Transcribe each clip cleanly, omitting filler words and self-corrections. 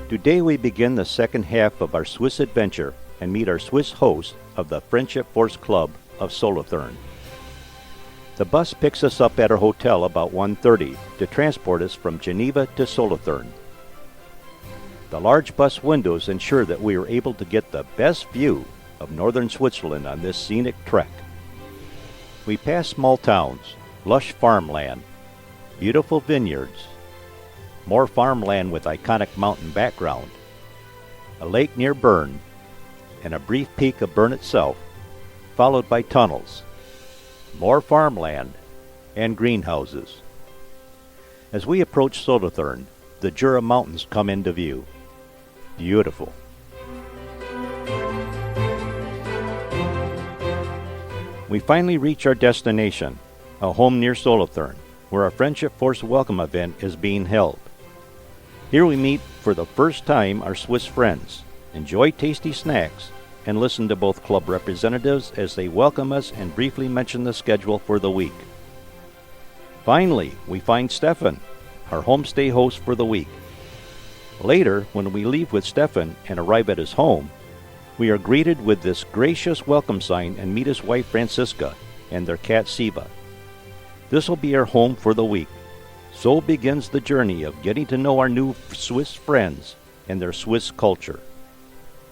Today we begin the second half of our Swiss adventure and meet our Swiss host of the Friendship Force Club of Solothurn. The bus picks us up at our hotel about 1:30 to transport us from Geneva to Solothurn. The large bus windows ensure that we are able to get the best view of northern Switzerland on this scenic trek. We pass small towns, lush farmland, beautiful vineyards, more farmland with iconic mountain background, a lake near Bern, and a brief peek of Bern itself, followed by tunnels, more farmland, and greenhouses. As we approach Solothurn, the Jura Mountains come into view. Beautiful. We finally reach our destination, a home near Solothurn, where our Friendship Force welcome event is being held. Here we meet for the first time our Swiss friends, enjoy tasty snacks, and listen to both club representatives as they welcome us and briefly mention the schedule for the week. Finally, we find Stefan, our homestay host for the week. Later, when we leave with Stefan and arrive at his home, we are greeted with this gracious welcome sign and meet his wife Francisca and their cat Siva. This will be our home for the week. So begins the journey of getting to know our new Swiss friends and their Swiss culture.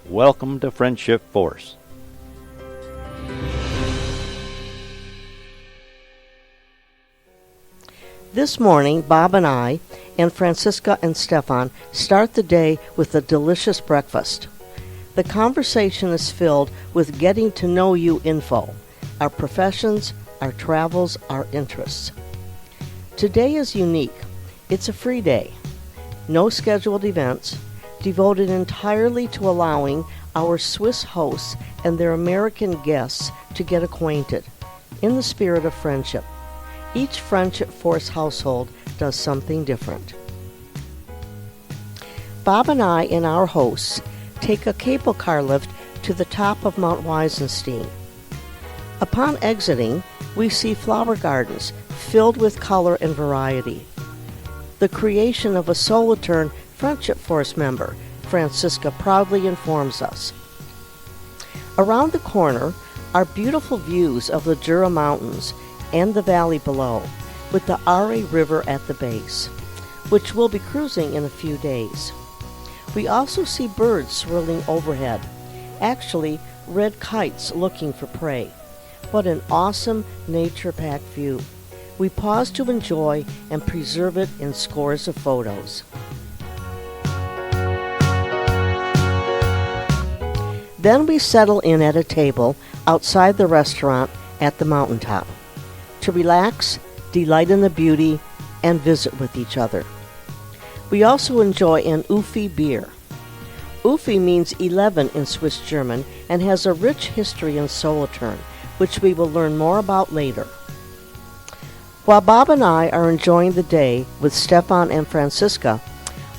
Welcome to Friendship Force. This morning, Bob and I, and Francisca and Stefan, start the day with a delicious breakfast. The conversation is filled with getting to know you info, our professions, our travels, our interests. Today is unique. It's a free day. No scheduled events, devoted entirely to allowing our Swiss hosts and their American guests to get acquainted, in the spirit of friendship. Each Friendship Force household does something different. Bob and I and our hosts take a cable car lift to the top of Mount Weisenstein. Upon exiting, we see flower gardens filled with color and variety. The creation of a Solothurn Friendship Force member, Francisca proudly informs us. Around the corner are beautiful views of the Jura Mountains and the valley below, with the Aare River at the base, which we'll be cruising in a few days. We also see birds swirling overhead, actually red kites looking for prey. What an awesome nature-packed view. We pause to enjoy and preserve it in scores of photos. Then we settle in at a table outside the restaurant at the mountaintop to relax, delight in the beauty, and visit with each other. We also enjoy an Ufi beer. Ufi means 11 in Swiss German and has a rich history in Solothurn, which we will learn more about later. While Bob and I are enjoying the day with Stefan and Francisca,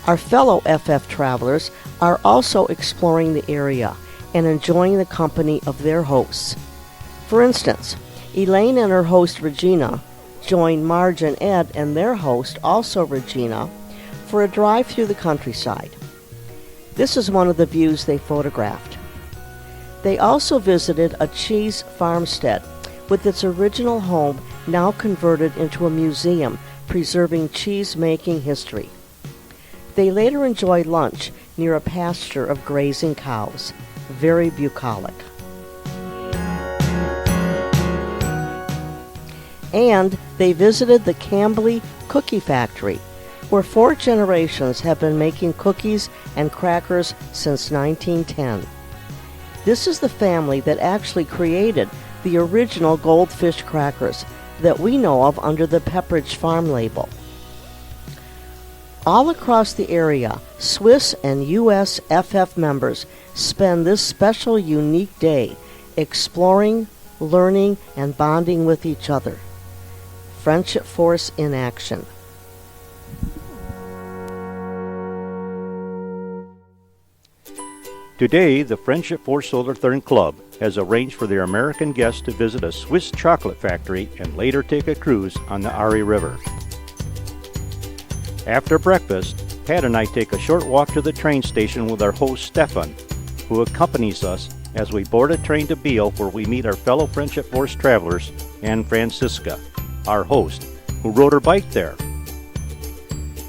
our fellow FF travelers are also exploring the area and enjoying the company of their hosts. For instance, Elaine and her host Regina join Marge and Ed and their host, also Regina, for a drive through the countryside. This is one of the views they photographed. They also visited a cheese farmstead with its original home now converted into a museum preserving cheese-making history. They later enjoyed lunch near a pasture of grazing cows. Very bucolic. And they visited the Cambly Cookie Factory, where 4 generations have been making cookies and crackers since 1910. This is the family that actually created the original goldfish crackers that we know of under the Pepperidge Farm label. All across the area, Swiss and U.S. FF members spend this special, unique day exploring, learning, and bonding with each other. Friendship Force in action. Today, the Friendship Force Solothurn Club has arranged for their American guests to visit a Swiss chocolate factory and later take a cruise on the Aare River. After breakfast, Pat and I take a short walk to the train station with our host Stefan, who accompanies us as we board a train to Beale, where we meet our fellow Friendship Force travelers and Francisca, our host, who rode her bike there.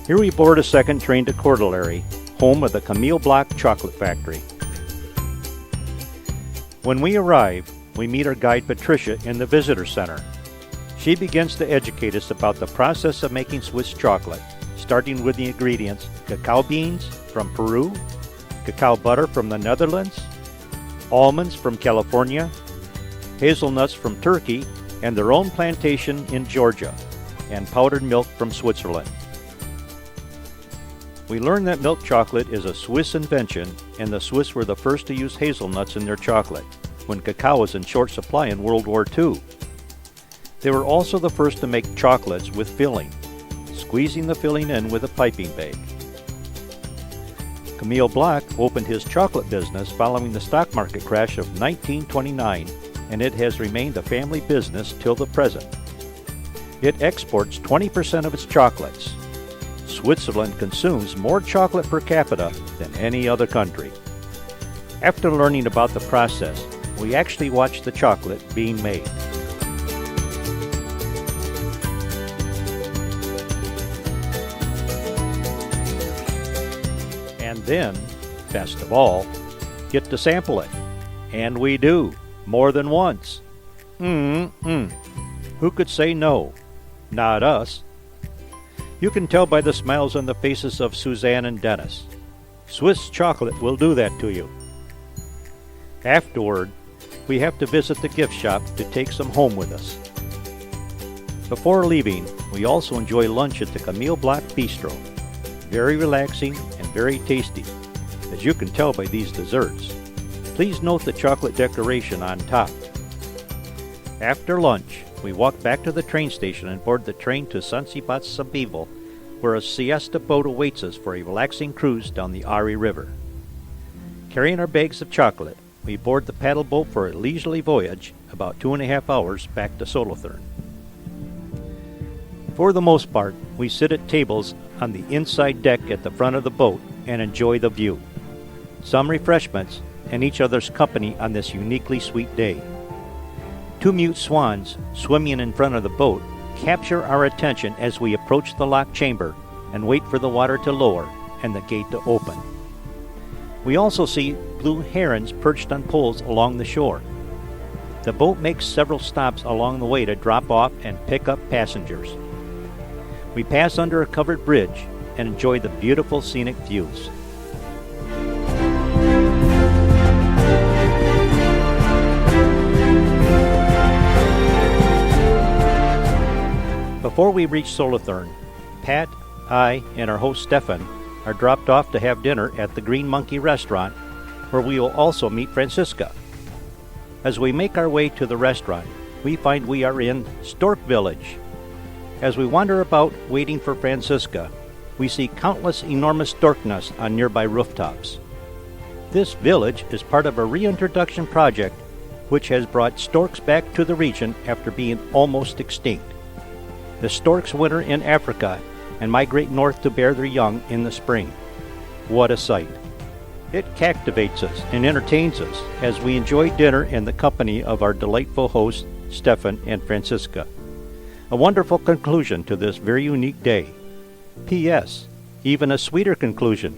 Here we board a second train to Coeur d'Alene, home of the Camille Block Chocolate Factory. When we arrive, we meet our guide Patricia in the visitor center. She begins to educate us about the process of making Swiss chocolate, starting with the ingredients: cacao beans from Peru, cacao butter from the Netherlands, almonds from California, hazelnuts from Turkey and their own plantation in Georgia, and powdered milk from Switzerland. We learn that milk chocolate is a Swiss invention, and the Swiss were the first to use hazelnuts in their chocolate, when cacao was in short supply in World War II. They were also the first to make chocolates with filling, squeezing the filling in with a piping bag. Camille Block opened his chocolate business following the stock market crash of 1929, and it has remained a family business till the present. It exports 20% of its chocolates. Switzerland consumes more chocolate per capita than any other country. After learning about the process, we actually watched the chocolate being made. And then, best of all, get to sample it. And we do, more than once. Who could say no? Not us. You can tell by the smiles on the faces of Suzanne and Dennis. Swiss chocolate will do that to you. Afterward, we have to visit the gift shop to take some home with us. Before leaving, we also enjoy lunch at the Camille Block Bistro. Very relaxing and very tasty, as you can tell by these desserts. Please note the chocolate decoration on top. After lunch, we walk back to the train station and board the train to San Sebastián, where a siesta boat awaits us for a relaxing cruise down the Ari River. Carrying our bags of chocolate, we board the paddle boat for a leisurely voyage, about 2.5 hours back to Solothurn. For the most part, we sit at tables on the inside deck at the front of the boat and enjoy the view, some refreshments, and each other's company on this uniquely sweet day. 2 mute swans swimming in front of the boat capture our attention as we approach the lock chamber and wait for the water to lower and the gate to open. We also see blue herons perched on poles along the shore. The boat makes several stops along the way to drop off and pick up passengers. We pass under a covered bridge and enjoy the beautiful scenic views. Before we reach Solothurn, Pat, I, and our host Stefan are dropped off to have dinner at the Green Monkey restaurant, where we will also meet Francisca. As we make our way to the restaurant, we find we are in Stork Village. As we wander about waiting for Francisca, we see countless enormous stork nests on nearby rooftops. This village is part of a reintroduction project which has brought storks back to the region after being almost extinct. The storks winter in Africa and migrate north to bear their young in the spring. What a sight! It captivates us and entertains us as we enjoy dinner in the company of our delightful hosts, Stefan and Francisca. A wonderful conclusion to this very unique day. P.S. Even a sweeter conclusion.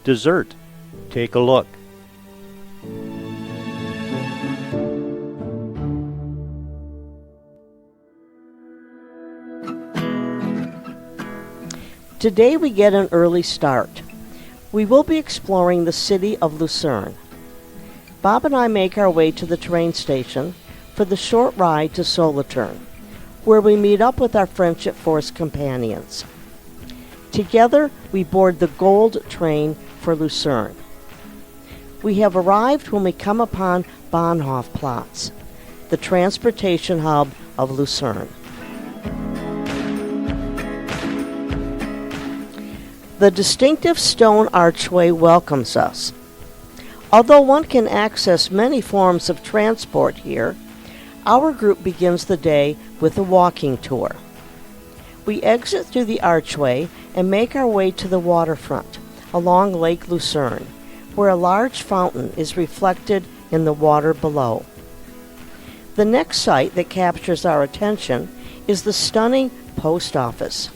Dessert. Take a look. Today we get an early start. We will be exploring the city of Lucerne. Bob and I make our way to the train station for the short ride to Solothurn, where we meet up with our Friendship Force companions. Together, we board the Gold train for Lucerne. We have arrived when we come upon Bahnhofplatz, the transportation hub of Lucerne. The distinctive stone archway welcomes us. Although one can access many forms of transport here, our group begins the day with a walking tour. We exit through the archway and make our way to the waterfront along Lake Lucerne, where a large fountain is reflected in the water below. The next site that captures our attention is the stunning post office.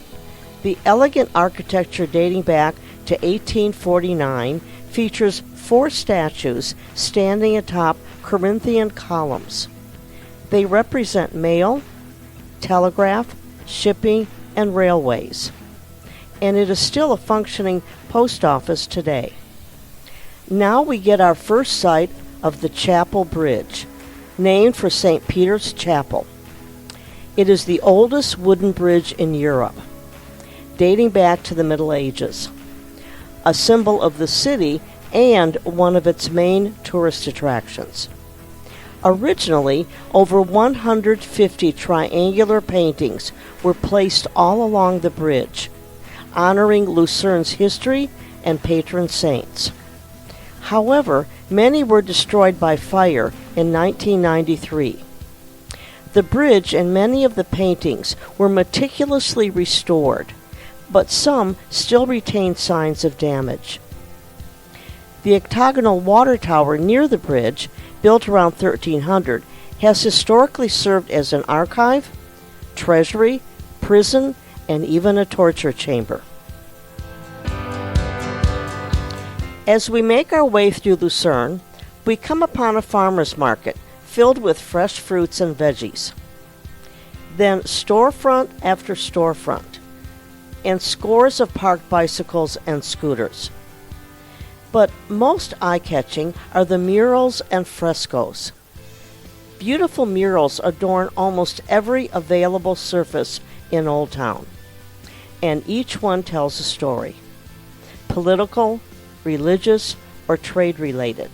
The elegant architecture dating back to 1849 features 4 statues standing atop Corinthian columns. They represent mail, telegraph, shipping, and railways. And it is still a functioning post office today. Now we get our first sight of the Chapel Bridge, named for St. Peter's Chapel. It is the oldest wooden bridge in Europe, dating back to the Middle Ages, a symbol of the city and one of its main tourist attractions. Originally, over 150 triangular paintings were placed all along the bridge, honoring Lucerne's history and patron saints. However, many were destroyed by fire in 1993. The bridge and many of the paintings were meticulously restored, but some still retain signs of damage. The octagonal water tower near the bridge, built around 1300, has historically served as an archive, treasury, prison, and even a torture chamber. As we make our way through Lucerne, we come upon a farmer's market filled with fresh fruits and veggies. Then storefront after storefront, and scores of parked bicycles and scooters. But most eye-catching are the murals and frescoes. Beautiful murals adorn almost every available surface in Old Town, and each one tells a story, political, religious, or trade-related.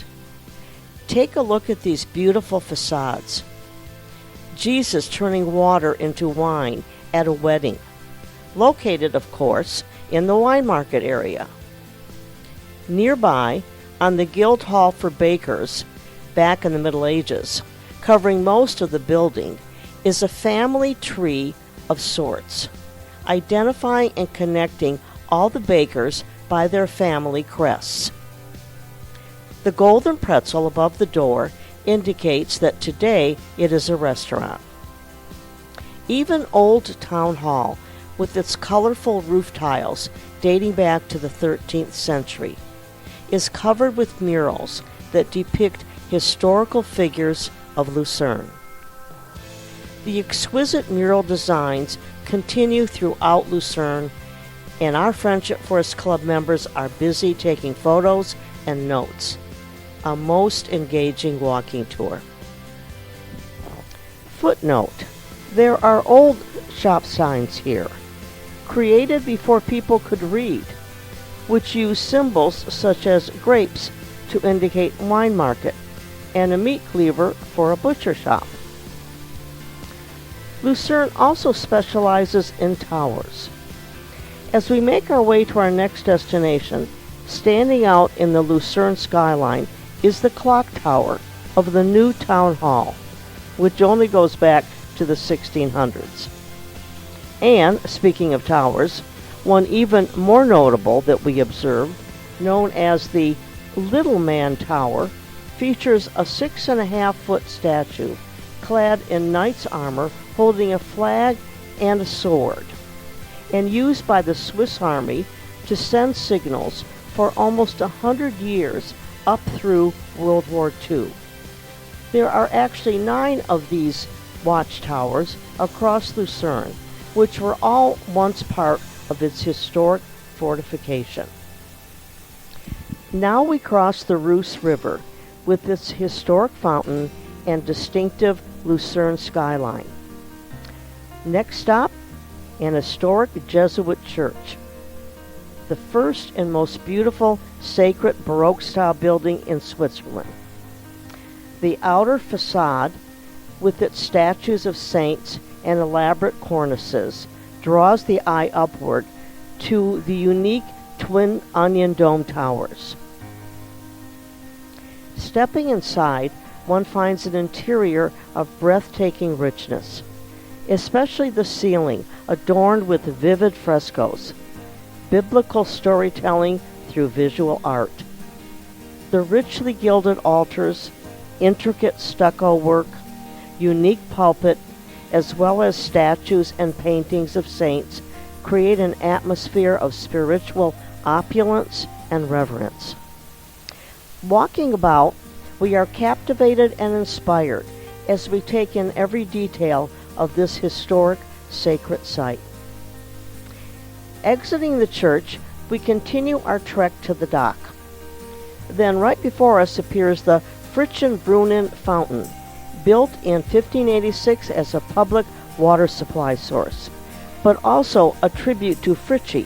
Take a look at these beautiful facades. Jesus turning water into wine at a wedding, located, of course, in the wine market area. Nearby, on the Guildhall for Bakers, back in the Middle Ages, covering most of the building, is a family tree of sorts, identifying and connecting all the bakers by their family crests. The golden pretzel above the door indicates that today it is a restaurant. Even Old Town Hall, with its colorful roof tiles dating back to the 13th century, is covered with murals that depict historical figures of Lucerne. The exquisite mural designs continue throughout Lucerne, and our Friendship Force Club members are busy taking photos and notes. A most engaging walking tour. Footnote: there are old shop signs here, created before people could read, which use symbols such as grapes to indicate wine market and a meat cleaver for a butcher shop. Lucerne also specializes in towers. As we make our way to our next destination, standing out in the Lucerne skyline is the clock tower of the new town hall, which only goes back to the 1600s. And, speaking of towers, one even more notable that we observed, known as the Little Man Tower, features a 6.5-foot statue clad in knight's armor holding a flag and a sword, and used by the Swiss Army to send signals for almost 100 years up through World War II. There are actually 9 of these watchtowers across Lucerne, which were all once part of its historic fortification. Now we cross the Reuss River with its historic fountain and distinctive Lucerne skyline. Next stop, an historic Jesuit church, the first and most beautiful sacred Baroque-style building in Switzerland. The outer facade, with its statues of saints and elaborate cornices, draws the eye upward to the unique twin onion dome towers. Stepping inside, one finds an interior of breathtaking richness, especially the ceiling adorned with vivid frescoes. biblical storytelling through visual art. The richly gilded altars, intricate stucco work, unique pulpit, as well as statues and paintings of saints create an atmosphere of spiritual opulence and reverence. Walking about, we are captivated and inspired as we take in every detail of this historic sacred site. Exiting the church, we continue our trek to the dock. Then right before us appears the Fritschenbrunnen fountain, built in 1586 as a public water supply source, but also a tribute to Fritsche,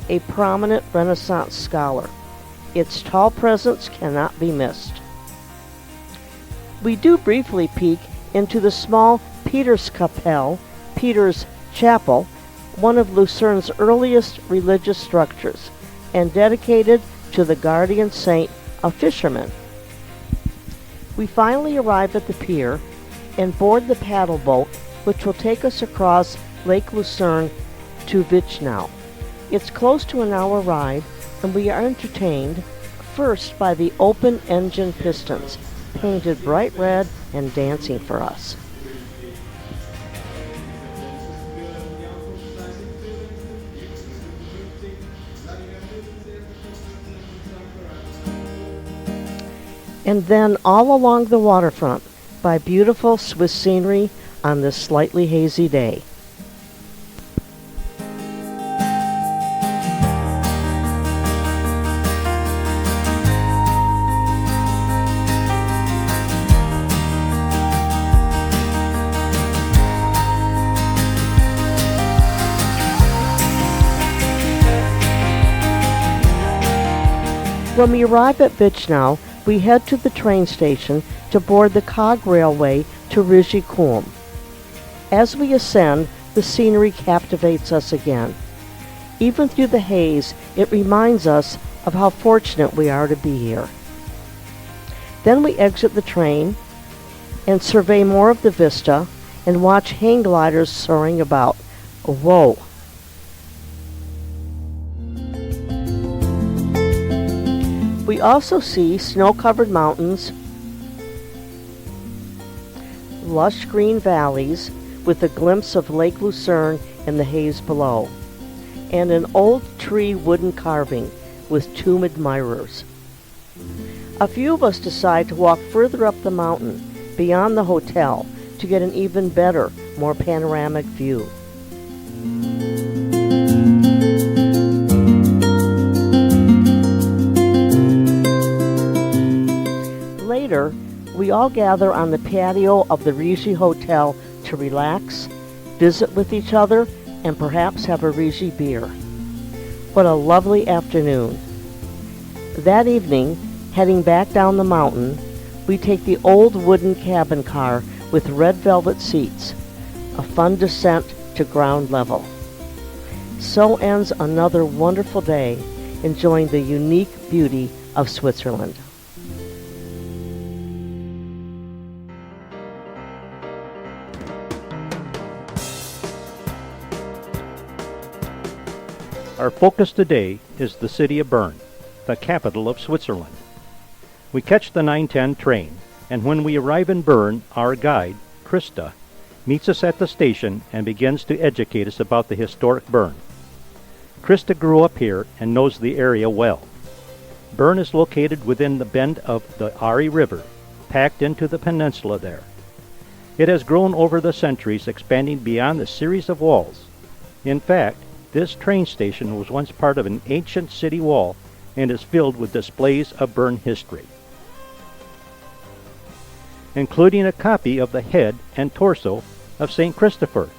a prominent Renaissance scholar. Its tall presence cannot be missed. We do briefly peek into the small Peterskapelle, Peter's Chapel, one of Lucern's earliest religious structures, and dedicated to the guardian saint of fishermen. We finally arrive at the pier and board the paddle boat, which will take us across Lake Lucerne to Witchnau. It's close to an hour ride, and we are entertained first by the open engine pistons, painted bright red and dancing for us. And then all along the waterfront by beautiful Swiss scenery on this slightly hazy day. When we arrive at Witchnau, we head to the train station to board the cog railway to Rigi-Kulm. As we ascend, the scenery captivates us again. Even through the haze, it reminds us of how fortunate we are to be here. Then we exit the train and survey more of the vista and watch hang gliders soaring about. Whoa! We also see snow-covered mountains, lush green valleys with a glimpse of Lake Lucerne in the haze below, and an old tree wooden carving with tomb admirers. A few of us decide to walk further up the mountain, beyond the hotel, to get an even better, more panoramic view. Later, we all gather on the patio of the Rigi Hotel to relax, visit with each other, and perhaps have a Rigi beer. What a lovely afternoon. That evening, heading back down the mountain, we take the old wooden cabin car with red velvet seats, a fun descent to ground level. So ends another wonderful day enjoying the unique beauty of Switzerland. Our focus today is the city of Bern, the capital of Switzerland. We catch the 9:10 train, and when we arrive in Bern, our guide, Krista, meets us at the station and begins to educate us about the historic Bern. Krista grew up here and knows the area well. Bern is located within the bend of the Ari River, packed into the peninsula there. It has grown over the centuries, expanding beyond the series of walls. In fact, this train station was once part of an ancient city wall and is filled with displays of Bern history, including a copy of the head and torso of St. Christopher,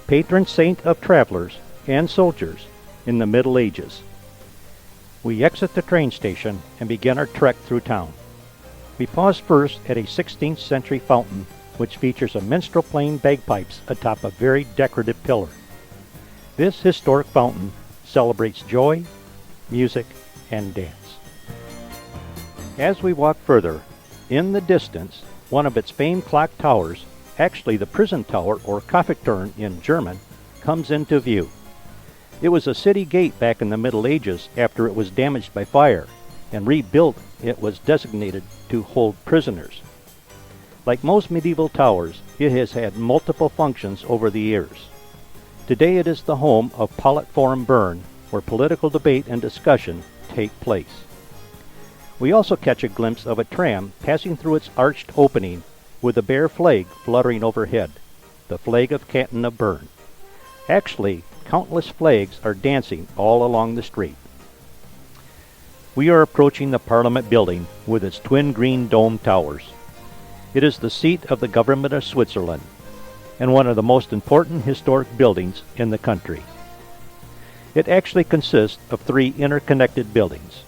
patron saint of travelers and soldiers in the Middle Ages. We exit the train station and begin our trek through town. We pause first at a 16th century fountain which features a minstrel playing bagpipes atop a very decorative pillar. This historic fountain celebrates joy, music, and dance. As we walk further, in the distance, one of its famed clock towers, actually the prison tower or Kaffeeturm in German, comes into view. It was a city gate back in the Middle Ages after it was damaged by fire, and rebuilt it was designated to hold prisoners. Like most medieval towers, it has had multiple functions over the years. Today it is the home of Pollet Forum Burn, where political debate and discussion take place. We also catch a glimpse of a tram passing through its arched opening with a bear flag fluttering overhead, the flag of Canton of Bern. Actually, countless flags are dancing all along the street. We are approaching the Parliament building with its twin green dome towers. It is the seat of the government of Switzerland and one of the most important historic buildings in the country. It actually consists of 3 interconnected buildings.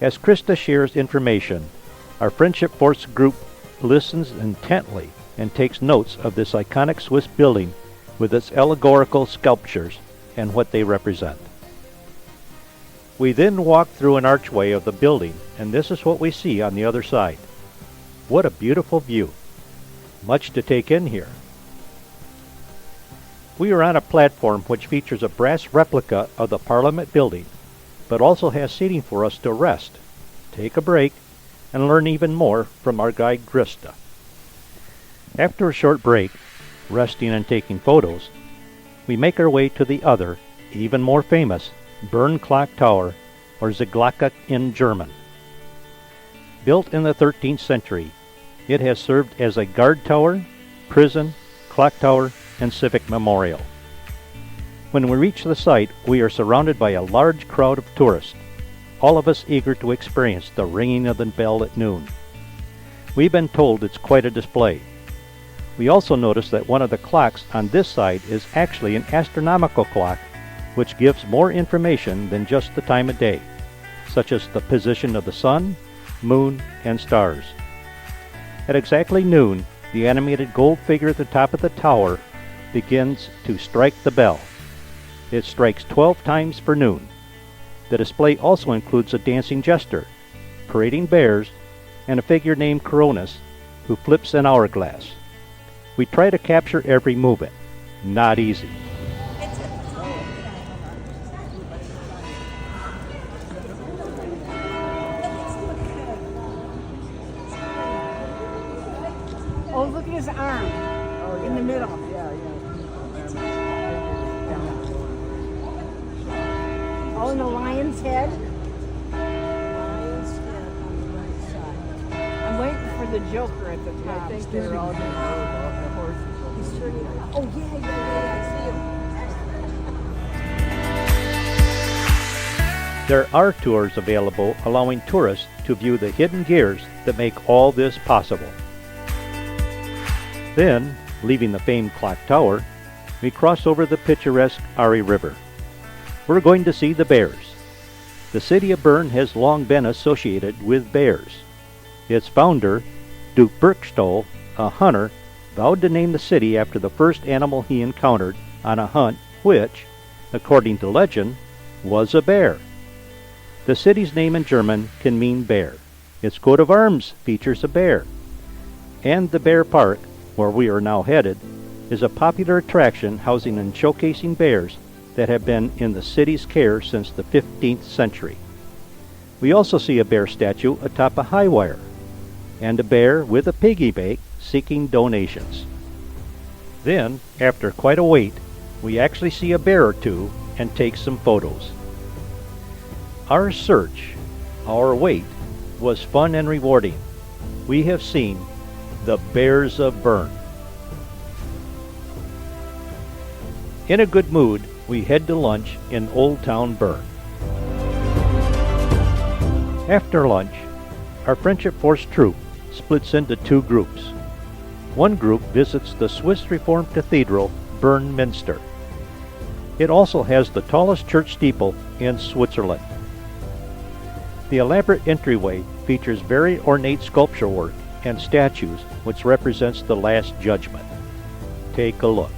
As Krista shares information, our Friendship Force group listens intently and takes notes of this iconic Swiss building with its allegorical sculptures and what they represent. We then walk through an archway of the building, and this is what we see on the other side. What a beautiful view. Much to take in here. We are on a platform which features a brass replica of the Parliament building, but also has seating for us to rest, take a break, and learn even more from our guide Krista. After a short break, resting and taking photos, we make our way to the other, even more famous, Bern Clock Tower, or Zieglocke in German. Built in the 13th century, it has served as a guard tower, prison, clock tower, and civic memorial. When we reach the site, we are surrounded by a large crowd of tourists, all of us eager to experience the ringing of the bell at noon. We've been told it's quite a display. We also notice that one of the clocks on this side is actually an astronomical clock, which gives more information than just the time of day, such as the position of the sun, moon, and stars. At exactly noon, the animated gold figure at the top of the tower begins to strike the bell. It strikes 12 times for noon. The display also includes a dancing jester, parading bears, and a figure named Coronis, who flips an hourglass. We try to capture every movement. Not easy. Oh, look at his arm in the middle. Oh, and the lion's head. I'm waiting for the Joker at the top. I think they're all going to go. The horses. He's turning. Oh, yeah, I see him. There are tours available allowing tourists to view the hidden gears that make all this possible. Then, leaving the famed clock tower, we cross over the picturesque Ari River. We're going to see the bears. The city of Bern has long been associated with bears. Its founder, Duke Berchtol, a hunter, vowed to name the city after the first animal he encountered on a hunt which, according to legend, was a bear. The city's name in German can mean bear. Its coat of arms features a bear. And the Bear Park, where we are now headed, is a popular attraction housing and showcasing bears that have been in the city's care since the 15th century. We also see a bear statue atop a high wire, and a bear with a piggy bank seeking donations. Then, after quite a wait, we actually see a bear or two and take some photos. Our search, our wait, was fun and rewarding. We have seen the Bears of Bern. In a good mood, we head to lunch in Old Town Bern. After lunch, our Friendship Force troop splits into 2 groups. One group visits the Swiss Reformed Cathedral, Bern Minster. It also has the tallest church steeple in Switzerland. The elaborate entryway features very ornate sculpture work and statues which represents the Last Judgment. Take a look.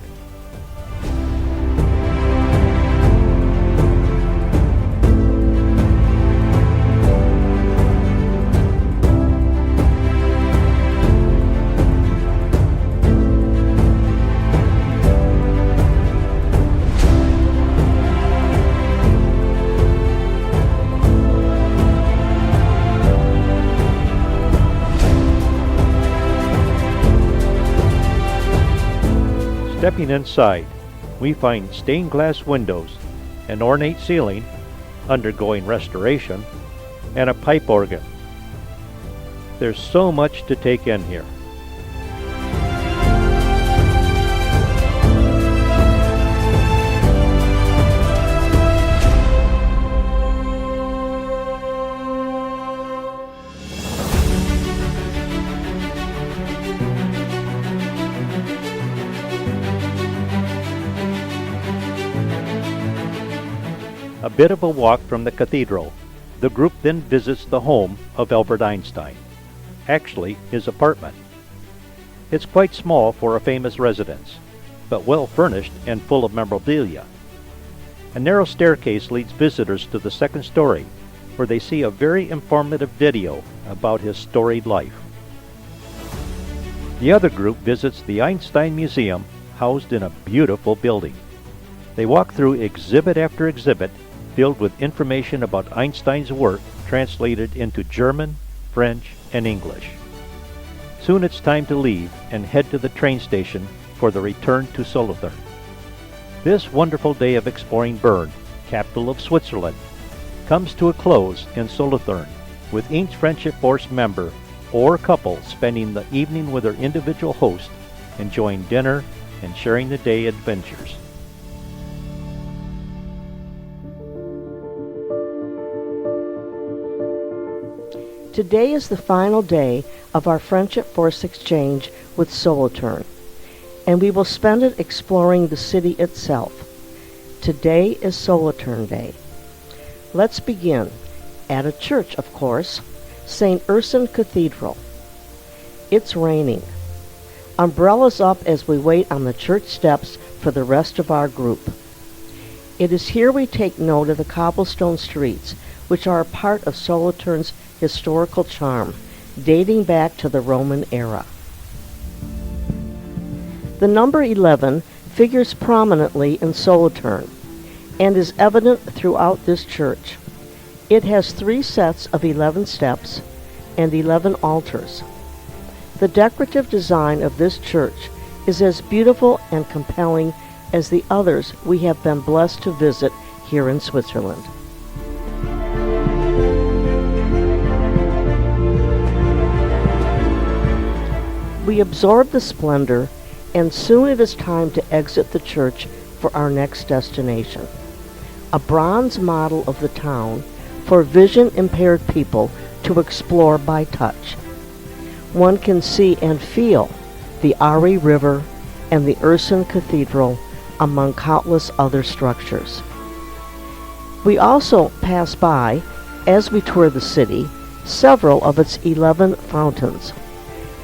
Stepping inside, we find stained glass windows, an ornate ceiling, undergoing restoration, and a pipe organ. There's so much to take in here. A bit of a walk from the cathedral, the group then visits the home of Albert Einstein, actually his apartment. It's quite small for a famous residence, but well furnished and full of memorabilia. A narrow staircase leads visitors to the second story, where they see a very informative video about his storied life. The other group visits the Einstein Museum, housed in a beautiful building. They walk through exhibit after exhibit, filled with information about Einstein's work translated into German, French, and English. Soon it's time to leave and head to the train station for the return to Solothurn. This wonderful day of exploring Bern, capital of Switzerland, comes to a close in Solothurn, with each Friendship Force member or couple spending the evening with their individual host, enjoying dinner and sharing the day adventures. Today is the final day of our Friendship Force exchange with Solothurn, and we will spend it exploring the city itself. Today is Solothurn Day. Let's begin at a church, of course, St. Urson Cathedral. It's raining. Umbrellas up as we wait on the church steps for the rest of our group. It is here we take note of the cobblestone streets, which are a part of Solothurn's historical charm, dating back to the Roman era. The number 11 figures prominently in Solothurn and is evident throughout this church. It has 3 sets of 11 steps and 11 altars. The decorative design of this church is as beautiful and compelling as the others we have been blessed to visit here in Switzerland. We absorb the splendor, and soon it is time to exit the church for our next destination. A bronze model of the town for vision-impaired people to explore by touch. One can see and feel the Ari River and the Urson Cathedral among countless other structures. We also pass by, as we tour the city, several of its 11 fountains.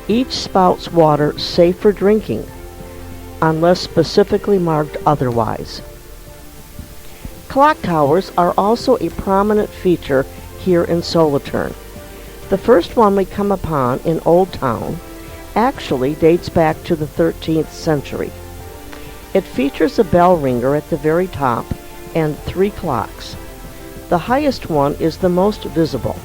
Each spouts water safe for drinking, unless specifically marked otherwise. Clock towers are also a prominent feature here in Solothurn. The first one we come upon in Old Town actually dates back to the 13th century. It features a bell ringer at the very top and 3 clocks. The highest one is the most visible.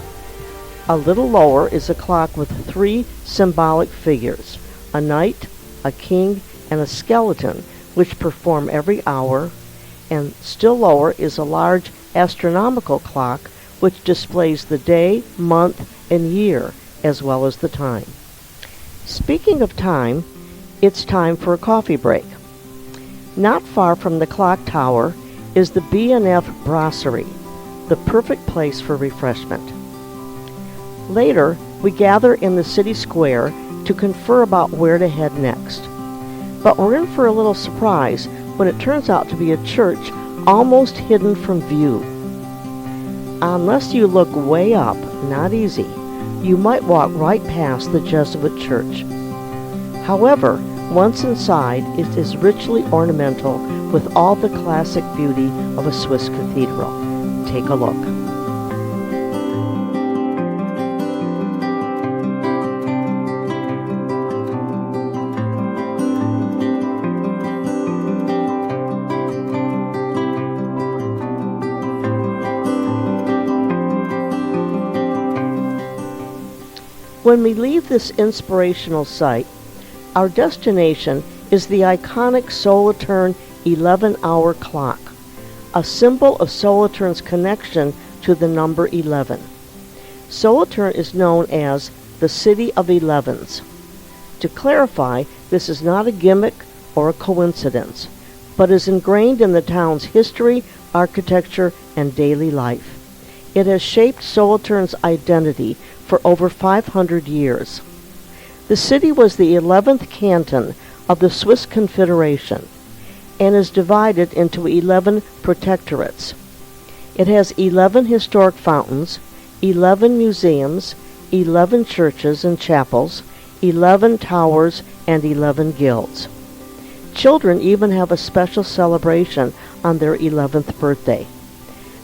A little lower is a clock with 3 symbolic figures, a knight, a king, and a skeleton, which perform every hour, and still lower is a large astronomical clock which displays the day, month, and year, as well as the time. Speaking of time, it's time for a coffee break. Not far from the clock tower is the B&F Brasserie, the perfect place for refreshment. Later, we gather in the city square to confer about where to head next. But we're in for a little surprise when it turns out to be a church almost hidden from view. Unless you look way up, not easy, you might walk right past the Jesuit church. However, once inside, it is richly ornamental with all the classic beauty of a Swiss cathedral. Take a look. When we leave this inspirational site, our destination is the iconic Solothurn 11-hour clock, a symbol of Solothurn's connection to the number 11. Solothurn is known as the City of Elevens. To clarify, this is not a gimmick or a coincidence, but is ingrained in the town's history, architecture, and daily life. It has shaped Solothurn's identity for over 500 years. The city was the 11th canton of the Swiss Confederation and is divided into 11 protectorates. It has 11 historic fountains, 11 museums, 11 churches and chapels, 11 towers, and 11 guilds. Children even have a special celebration on their 11th birthday.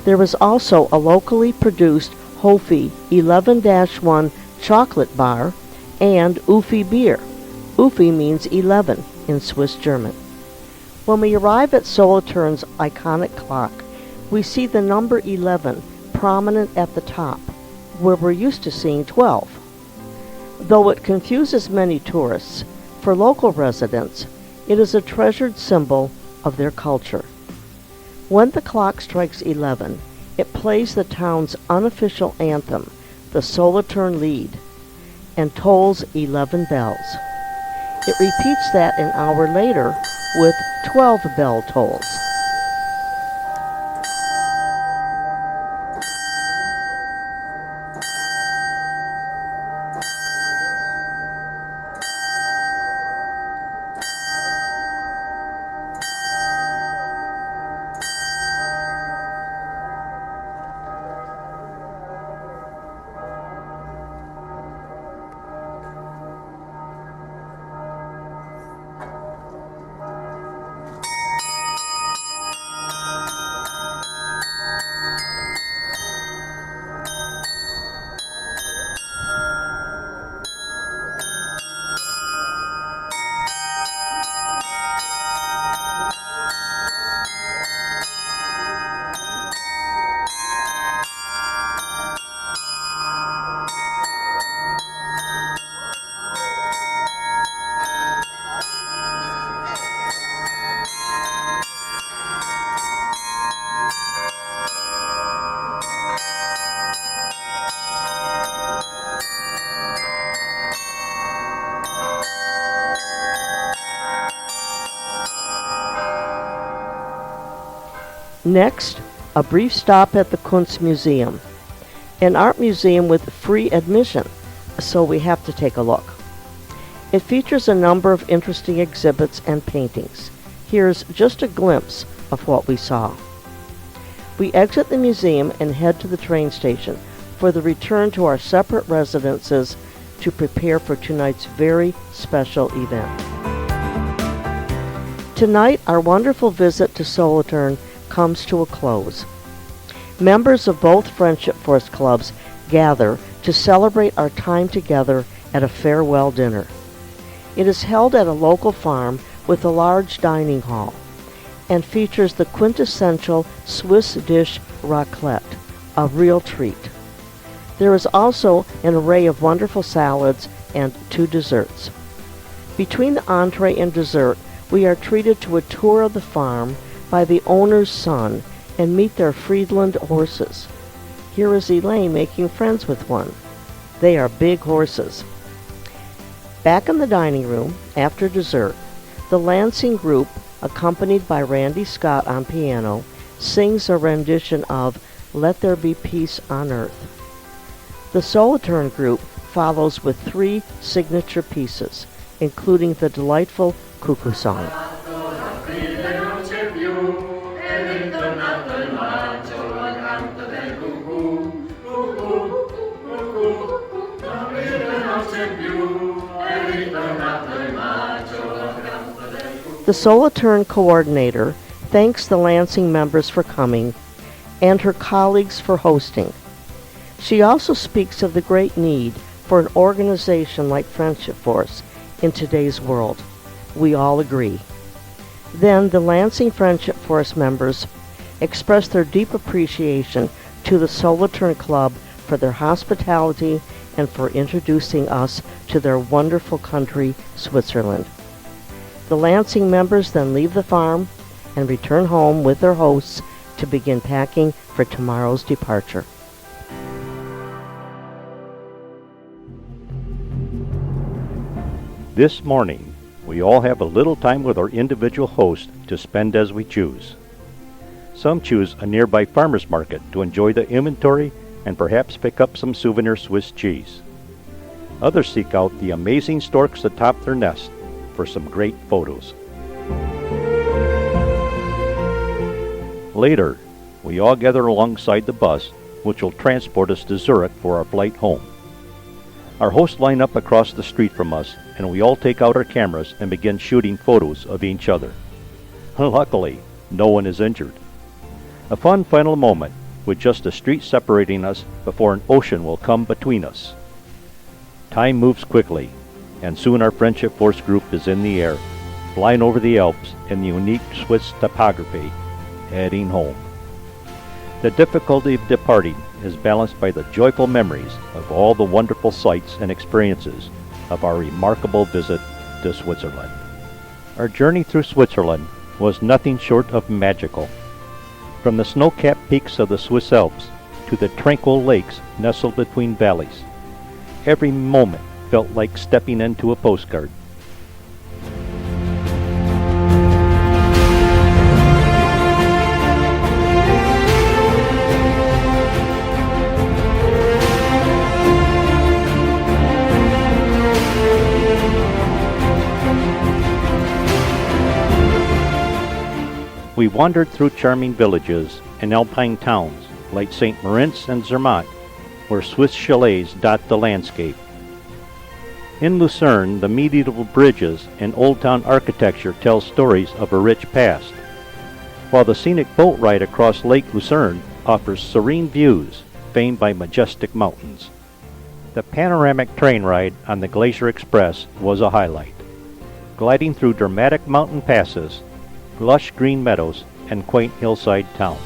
There is also a locally produced Hofi 11-1 chocolate bar and Ufi beer. Ufi means 11 in Swiss German. When we arrive at Solothurn's iconic clock, we see the number 11 prominent at the top, where we're used to seeing 12. Though it confuses many tourists, for local residents, it is a treasured symbol of their culture. When the clock strikes 11, it plays the town's unofficial anthem, the Solothurn Lied, and tolls 11 bells. It repeats that an hour later with 12 bell tolls. Next, a brief stop at the Kunstmuseum, an art museum with free admission, so we have to take a look. It features a number of interesting exhibits and paintings. Here's just a glimpse of what we saw. We exit the museum and head to the train station for the return to our separate residences to prepare for tonight's very special event. Tonight, our wonderful visit to Solothurn comes to a close. Members of both Friendship Force Clubs gather to celebrate our time together at a farewell dinner. It is held at a local farm with a large dining hall and features the quintessential Swiss dish raclette, a real treat. There is also an array of wonderful salads and 2 desserts. Between the entree and dessert, we are treated to a tour of the farm by the owner's son and meet their Friedland horses. Here is Elaine making friends with one. They are big horses. Back in the dining room, after dessert, the Lansing group, accompanied by Randy Scott on piano, sings a rendition of Let There Be Peace on Earth. The Solothurn group follows with 3 signature pieces, including the delightful Cuckoo Song. The Solothurn coordinator thanks the Lansing members for coming and her colleagues for hosting. She also speaks of the great need for an organization like Friendship Force in today's world. We all agree. Then the Lansing Friendship Force members express their deep appreciation to the Solothurn Club for their hospitality and for introducing us to their wonderful country, Switzerland. The Lansing members then leave the farm and return home with their hosts to begin packing for tomorrow's departure. This morning, we all have a little time with our individual hosts to spend as we choose. Some choose a nearby farmer's market to enjoy the inventory and perhaps pick up some souvenir Swiss cheese. Others seek out the amazing storks atop their nest for some great photos. Later, we all gather alongside the bus, which will transport us to Zurich for our flight home. Our hosts line up across the street from us, and we all take out our cameras and begin shooting photos of each other. Luckily, no one is injured. A fun final moment, with just a street separating us before an ocean will come between us. Time moves quickly, and soon our Friendship Force group is in the air, flying over the Alps in the unique Swiss topography, heading home. The difficulty of departing is balanced by the joyful memories of all the wonderful sights and experiences of our remarkable visit to Switzerland. Our journey through Switzerland was nothing short of magical. From the snow-capped peaks of the Swiss Alps to the tranquil lakes nestled between valleys, every moment felt like stepping into a postcard. We wandered through charming villages and alpine towns like St. Moritz and Zermatt, where Swiss chalets dot the landscape. In Lucerne, the medieval bridges and old town architecture tell stories of a rich past, while the scenic boat ride across Lake Lucerne offers serene views famed by majestic mountains. The panoramic train ride on the Glacier Express was a highlight, gliding through dramatic mountain passes, lush green meadows, and quaint hillside towns.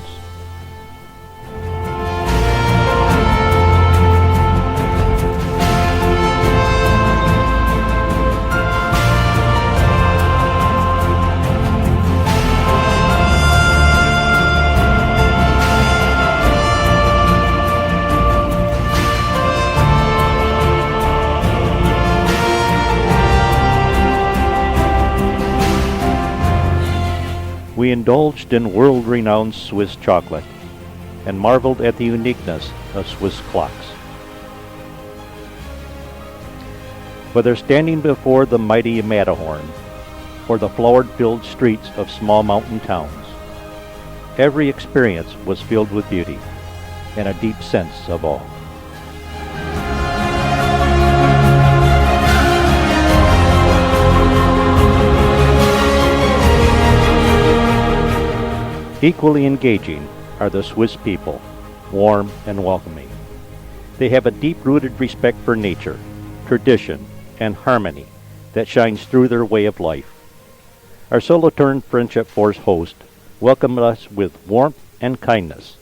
We indulged in world-renowned Swiss chocolate and marveled at the uniqueness of Swiss clocks. Whether standing before the mighty Matterhorn or the flower-filled streets of small mountain towns, every experience was filled with beauty and a deep sense of awe. Equally engaging are the Swiss people, warm and welcoming. They have a deep-rooted respect for nature, tradition, and harmony that shines through their way of life. Our Solothurn Friendship Force host welcomed us with warmth and kindness,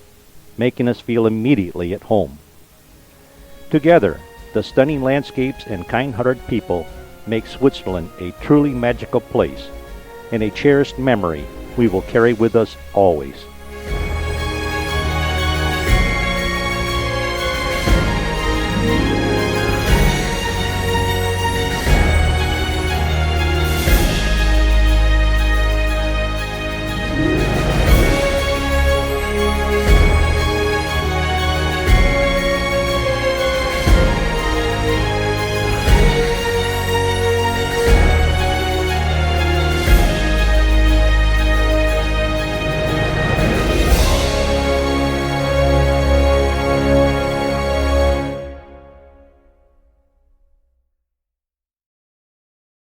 making us feel immediately at home. Together, the stunning landscapes and kind-hearted people make Switzerland a truly magical place and a cherished memory we will carry with us always.